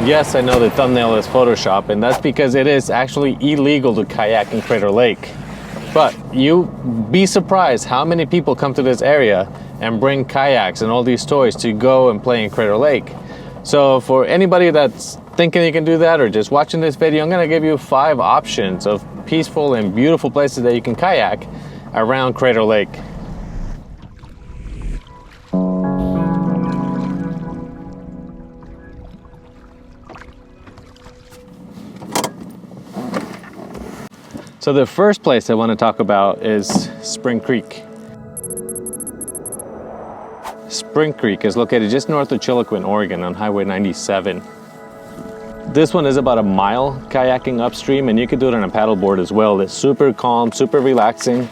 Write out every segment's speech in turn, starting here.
Yes, I know the thumbnail is Photoshop, and that's because it is actually illegal to kayak in Crater Lake. But you'd be surprised how many people come to this area and bring kayaks and all these toys to go and play in Crater Lake. So for anybody that's thinking you can do that or just watching this video, I'm gonna give you 5 options of peaceful and beautiful places that you can kayak around Crater Lake. So the first place I want to talk about is Spring Creek. Spring Creek is located just north of Chiloquin, Oregon on Highway 97. This one is about a mile kayaking upstream, and you can do it on a paddleboard as well. It's super calm, super relaxing.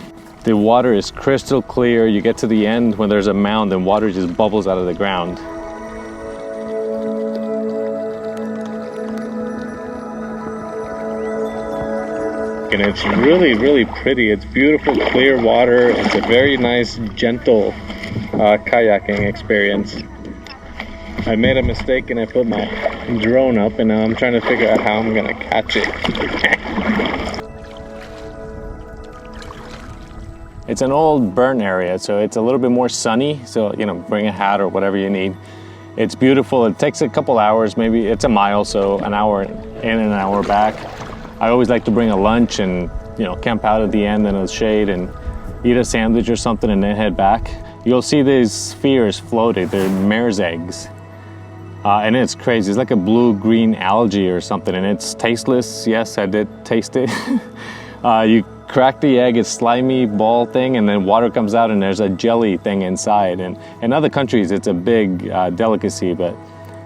The water is crystal clear. You get to the end when there's a mound and water just bubbles out of the ground. And it's really, really pretty. It's beautiful, clear water. It's a very nice, gentle kayaking experience. I made a mistake and I put my drone up, and now I'm trying to figure out how I'm gonna catch it. It's an old burn area, so it's a little bit more sunny. So, you know, bring a hat or whatever you need. It's beautiful. It takes a couple hours, maybe it's a mile, so an hour in and an hour back. I always like to bring a lunch and, you know, camp out at the end in the shade and eat a sandwich or something and then head back. You'll see these spheres floating. They're mare's eggs. And it's crazy. It's like a blue-green algae or something, and it's tasteless. Yes, I did taste it. You crack the egg, it's slimy ball thing, and then water comes out and there's a jelly thing inside. And in other countries, it's a big delicacy, but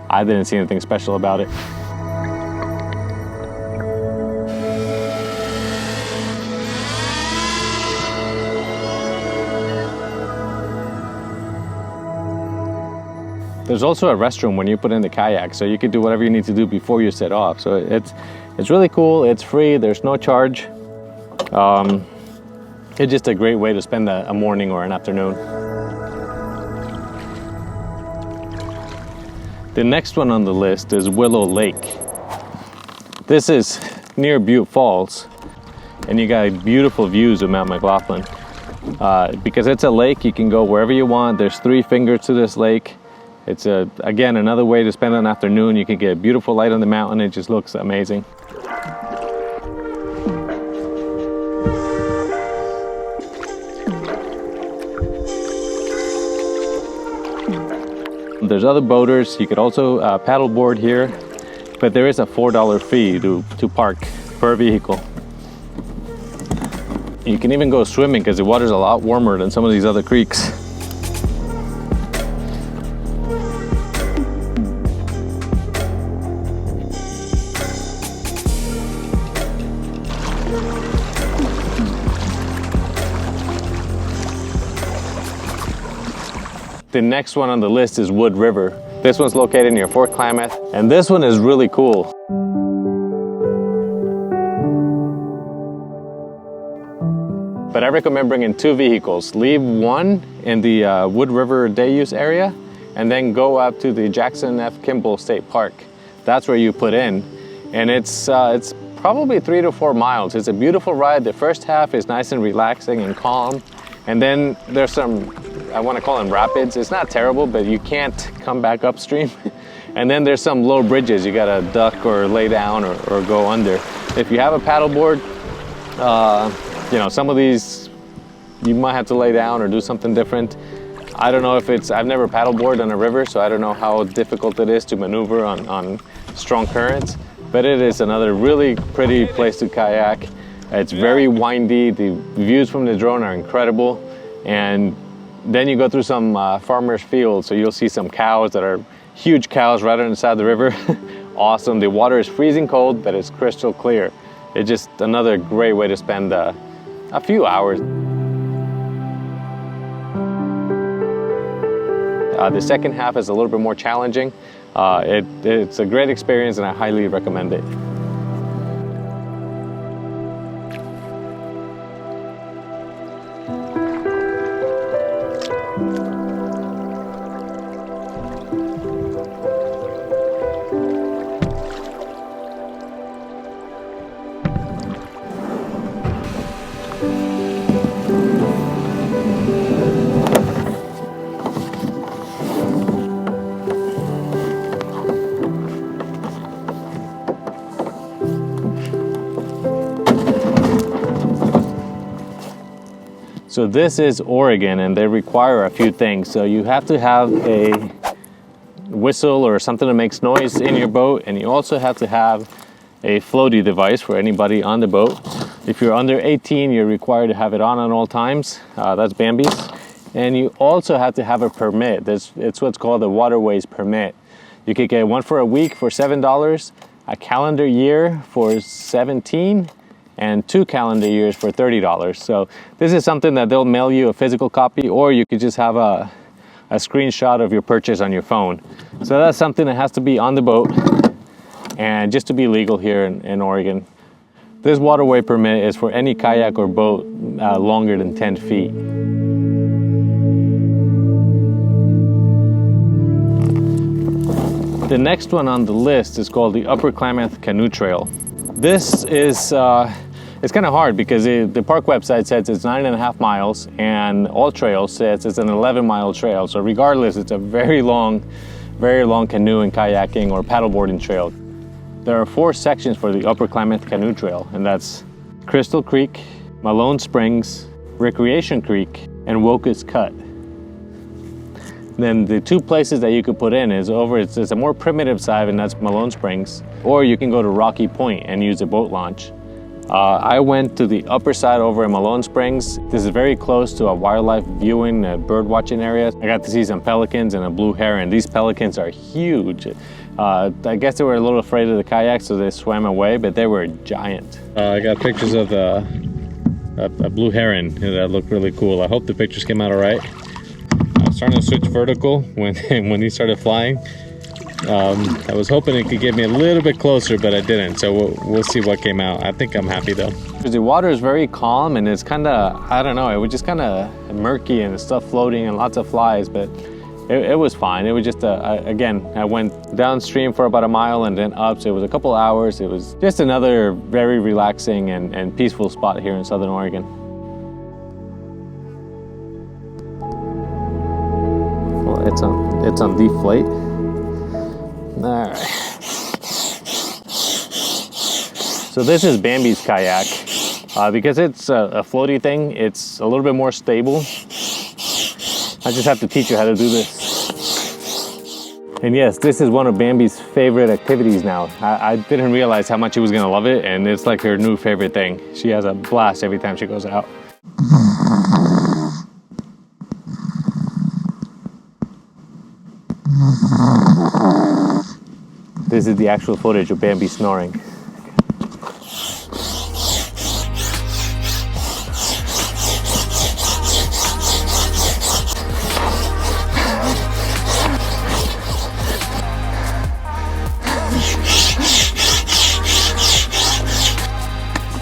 I didn't see anything special about it. There's also a restroom when you put in the kayak, so you can do whatever you need to do before you set off. So it's really cool. It's free. There's no charge. It's just a great way to spend a morning or an afternoon. The next one on the list is Willow Lake. This is near Butte Falls, and you got beautiful views of Mount McLaughlin. Because it's a lake, you can go wherever you want. There's 3 fingers to this lake. It's, again, another way to spend an afternoon. You can get beautiful light on the mountain. It just looks amazing. There's other boaters. You could also paddleboard here, but there is a $4 fee to park per vehicle. You can even go swimming because the water's a lot warmer than some of these other creeks. The next one on the list is Wood River. This one's located near Fort Klamath, and this one is really cool. But I recommend bringing 2 vehicles. Leave one in the Wood River day use area, and then go up to the Jackson F. Kimball State Park. That's where you put in, and it's probably 3 to 4 miles. It's a beautiful ride. The first half is nice and relaxing and calm, and then there's some, I want to call them rapids. It's not terrible, but you can't come back upstream. And then there's some low bridges. You gotta duck or lay down or go under. If you have a paddleboard, you know, some of these you might have to lay down or do something different. I don't know if I've never paddleboarded on a river, so I don't know how difficult it is to maneuver on strong currents, but it is another really pretty place to kayak. It's very windy. The views from the drone are incredible. And then you go through some farmers' fields, so you'll see some cows that are huge cows right on the side of the river. Awesome. The water is freezing cold, but it's crystal clear. It's just another great way to spend a few hours. The second half is a little bit more challenging. It's a great experience, and I highly recommend it. So this is Oregon, and they require a few things. So you have to have a whistle or something that makes noise in your boat, and you also have to have a floaty device for anybody on the boat. If you're under 18, you're required to have it on all times. That's Bambi's. And you also have to have a permit. It's what's called a waterways permit. You could get one for a week for $7, a calendar year for $17, and 2 calendar years for $30. So this is something that they'll mail you a physical copy, or you could just have a screenshot of your purchase on your phone. So that's something that has to be on the boat, and just to be legal here in Oregon. This waterway permit is for any kayak or boat longer than 10 feet. The next one on the list is called the Upper Klamath Canoe Trail. This is it's kind of hard because the park website says it's 9.5 miles, and All Trails says it's an 11-mile trail. So regardless, it's a very long canoe and kayaking or paddleboarding trail. There are 4 sections for the Upper Klamath Canoe Trail, and that's Crystal Creek, Malone Springs, Recreation Creek, and Wokus Cut. Then the 2 places that you could put in is it's a more primitive side, and that's Malone Springs, or you can go to Rocky Point and use a boat launch. I went to the upper side over in Malone Springs. This is very close to a wildlife viewing, bird watching area. I got to see some pelicans and a blue heron. These pelicans are huge. I guess they were a little afraid of the kayaks, so they swam away, but they were giant. I got pictures of a blue heron that looked really cool. I hope the pictures came out all right. I was starting to switch vertical when he started flying. I was hoping it could get me a little bit closer, but I didn't, so we'll see what came out. I think I'm happy though. The water is very calm, and it's kind of, I don't know, it was just kind of murky and stuff floating and lots of flies, but it was fine. It was just, again, I went downstream for about a mile and then up, so it was a couple hours. It was just another very relaxing and peaceful spot here in Southern Oregon. Well, it's on deflate. All right. So this is Bambi's kayak. Because it's a floaty thing, it's a little bit more stable. I just have to teach you how to do this. And yes, this is one of Bambi's favorite activities now. I didn't realize how much she was gonna love it, and it's like her new favorite thing. She has a blast every time she goes out. This is the actual footage of Bambi snoring.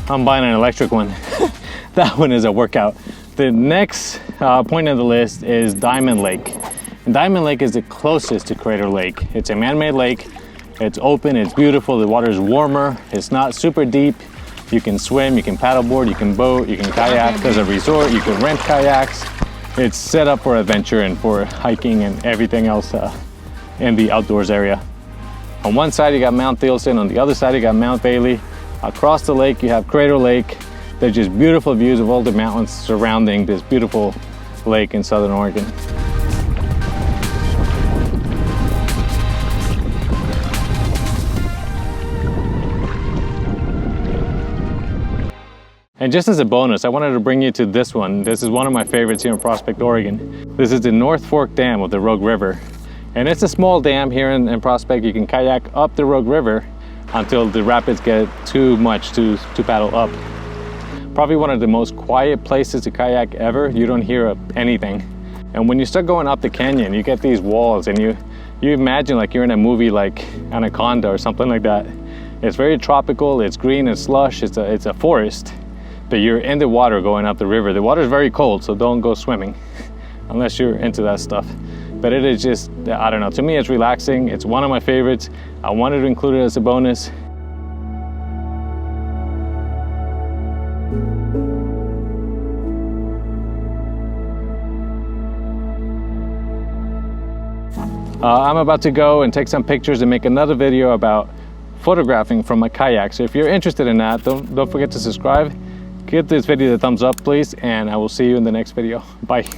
I'm buying an electric one. That one is a workout. The next point on the list is Diamond Lake. And Diamond Lake is the closest to Crater Lake. It's a man-made lake. It's open, it's beautiful, the water is warmer, it's not super deep. You can swim, you can paddleboard, you can boat, you can kayak. There's a resort, you can rent kayaks. It's set up for adventure and for hiking and everything else in the outdoors area. On one side you got Mount Thielsen, on the other side you got Mount Bailey. Across the lake you have Crater Lake. They're just beautiful views of all the mountains surrounding this beautiful lake in Southern Oregon. And just as a bonus, I wanted to bring you to this one. This is one of my favorites here in Prospect, Oregon. This is the North Fork Dam of the Rogue River. And it's a small dam here in Prospect. You can kayak up the Rogue River until the rapids get too much to paddle up. Probably one of the most quiet places to kayak ever. You don't hear anything. And when you start going up the canyon, you get these walls, and you imagine like you're in a movie like Anaconda or something like that. It's very tropical, it's green and slush, it's a forest, but you're in the water going up the river. The water is very cold, so don't go swimming unless you're into that stuff. But it is just, I don't know, to me it's relaxing. It's one of my favorites. I wanted to include it as a bonus. I'm about to go and take some pictures and make another video about photographing from my kayak. So if you're interested in that, don't forget to subscribe, Give this video the thumbs up, please, and I will see you in the next video. Bye.